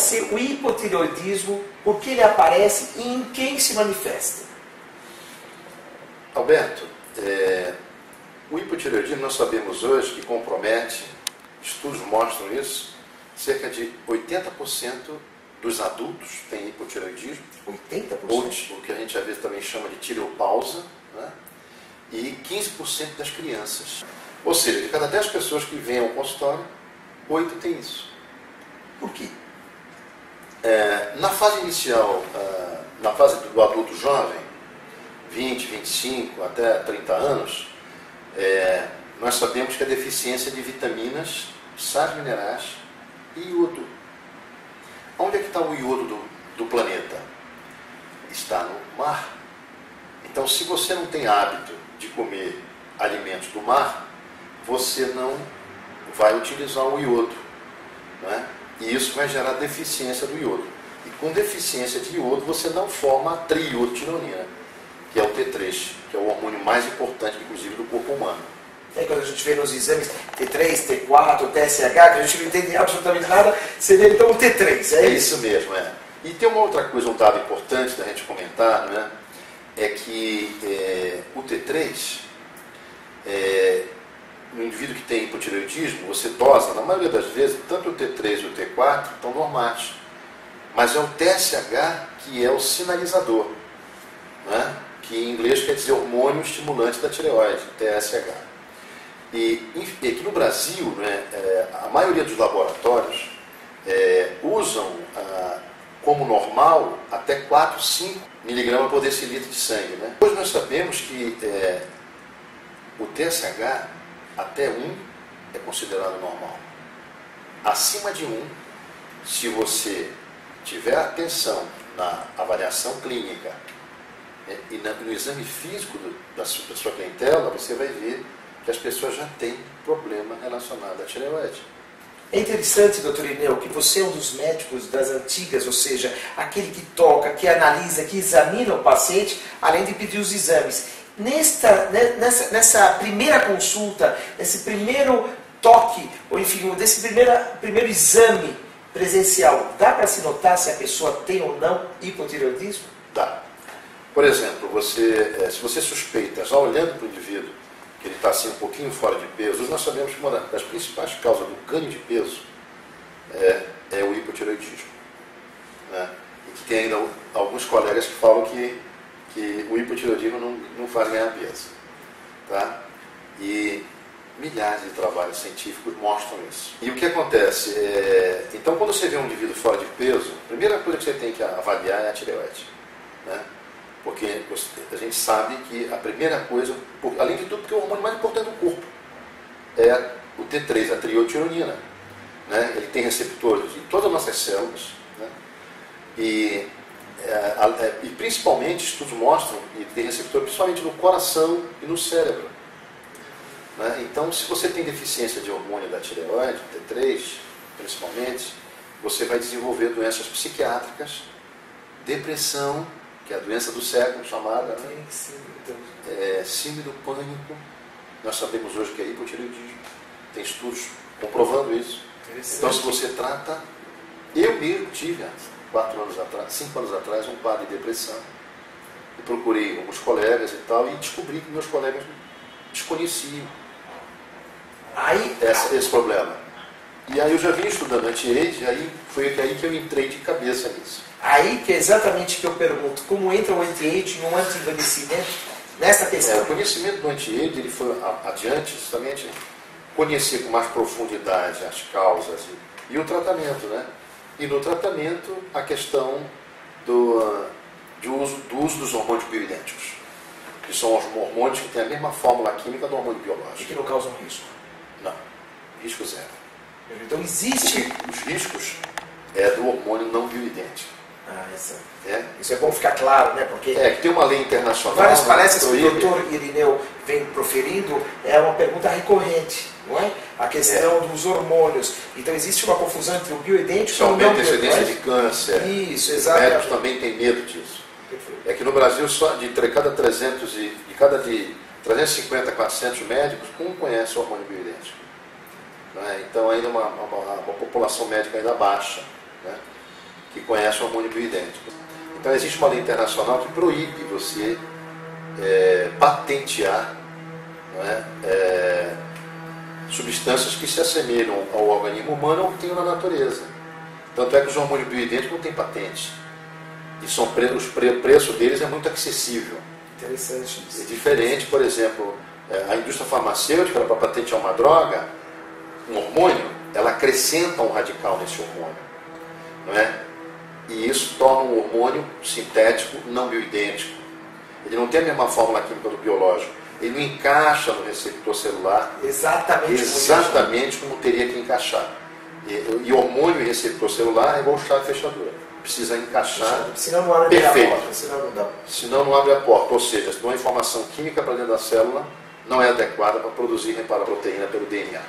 ser o hipotireoidismo, por que ele aparece e em quem se manifesta? Alberto, o hipotireoidismo nós sabemos hoje que compromete, estudos mostram isso, cerca de 80% dos adultos têm hipotireoidismo. 80%? Ou o que a gente às vezes também chama de tireopausa, né? E 15% das crianças. Ou seja, de cada 10 pessoas que vêm ao consultório, 8 têm isso. Por quê? Na fase inicial, na fase do adulto jovem, 20, 25 até 30 anos, nós sabemos que a deficiência de vitaminas, sais minerais e iodo. Onde é que está o iodo do planeta? Está no mar. Então, se você não tem hábito de comer alimentos do mar, você não vai utilizar o iodo, né? E isso vai gerar deficiência do iodo. E com deficiência de iodo, você não forma a triiodotironina, que é o T3, que é o hormônio mais importante, inclusive, do corpo humano. E aí, quando a gente vê nos exames T3, T4, TSH, que a gente não entende absolutamente nada, você vê então o T3, é isso mesmo, E tem uma outra coisa, um dado importante da gente comentar, né? É que o T3, no indivíduo que tem hipotireoidismo, você dosa, na maioria das vezes, tanto o T3 e o T4 estão normais. Mas é o TSH que é o sinalizador, né? Que em inglês quer dizer hormônio estimulante da tireoide, TSH. E aqui no Brasil, né, a maioria dos laboratórios usam como normal até 4, 5 miligramas por decilitro de sangue. Né? Hoje nós sabemos que o TSH até 1 é considerado normal. Acima de 1, se você tiver atenção na avaliação clínica e no exame físico da sua clientela, você vai ver que as pessoas já têm problema relacionado à tireoide. É interessante, doutor Irineu, que você é um dos médicos das antigas, ou seja, aquele que toca, que analisa, que examina o paciente, além de pedir os exames. Nessa primeira consulta, nesse primeiro toque, ou enfim, desse primeiro exame presencial, dá para se notar se a pessoa tem ou não hipotireoidismo? Dá. Por exemplo, se você suspeita, já olhando para o indivíduo, que ele está assim um pouquinho fora de peso, hoje nós sabemos que uma das principais causas do ganho de peso é o hipotireoidismo. Né? E que tem ainda alguns colegas que falam que o hipotireoidismo não faz ganhar peso. Tá? E milhares de trabalhos científicos mostram isso. E o que acontece? Então, quando você vê um indivíduo fora de peso, a primeira coisa que você tem que avaliar é a tireoide. Né? Porque a gente sabe que a primeira coisa, além de tudo, porque o hormônio mais importante do corpo é o T3, a triiodotironina. Né? Ele tem receptores em todas as nossas células. Né? E principalmente, estudos mostram que tem receptor principalmente no coração e no cérebro. Né? Então, se você tem deficiência de hormônio da tireoide, T3, principalmente, você vai desenvolver doenças psiquiátricas, depressão, que é a doença do século chamada, né? Síndrome do pânico. Nós sabemos hoje que é hipotireoidismo. Tem estudos comprovando isso. Então, se você trata, eu mesmo tive há 5 anos atrás, um quadro de depressão. Eu procurei alguns colegas e tal, e descobri que meus colegas desconheciam esse problema. E aí eu já vinha estudando anti-AIDS, e aí foi aí que eu entrei de cabeça nisso. Aí que é exatamente que eu pergunto, como entra o anti-AIDS no anti-envelhecimento nessa questão? O conhecimento do anti-AIDS ele foi adiante justamente conhecer com mais profundidade as causas e o tratamento, né? E no tratamento a questão do uso dos hormônios bioidênticos, que são os hormônios que têm a mesma fórmula química do hormônio biológico. E que não causam risco? Não, risco zero. Então existe... Os riscos do hormônio não bioidêntico. Isso é bom ficar claro, né? Porque que tem uma lei internacional. Várias palestras que o doutor Irineu vem proferindo é uma pergunta recorrente, não é? A questão dos hormônios. Então existe uma confusão entre o bioidêntico e o não bioidêntico. Antecedência de câncer. Isso, Os exatamente. médicos também têm medo disso. É que no Brasil, só de cada 350 a 400 médicos, um conhece o hormônio bioidêntico. Né? Então ainda uma população médica ainda baixa. Né? que conhece o hormônio bioidêntico. Então existe uma lei internacional que proíbe você patentear, não é, substâncias que se assemelham ao organismo humano ou que tenham na natureza. Tanto é que os hormônios bioidênticos não têm patente. E o preço deles é muito acessível. Interessante isso. É diferente, por exemplo, a indústria farmacêutica, para patentear uma droga, um hormônio, ela acrescenta um radical nesse hormônio. Não é? E isso torna um hormônio sintético não bioidêntico. Ele não tem a mesma fórmula química do biológico. Ele não encaixa no receptor celular exatamente como teria que encaixar. E hormônio e receptor celular é igual chave fechadura. Precisa encaixar senão não abre perfeito. A porta, senão não abre a porta. Ou seja, se uma informação química para dentro da célula não é adequada para produzir e reparar a proteína pelo DNA.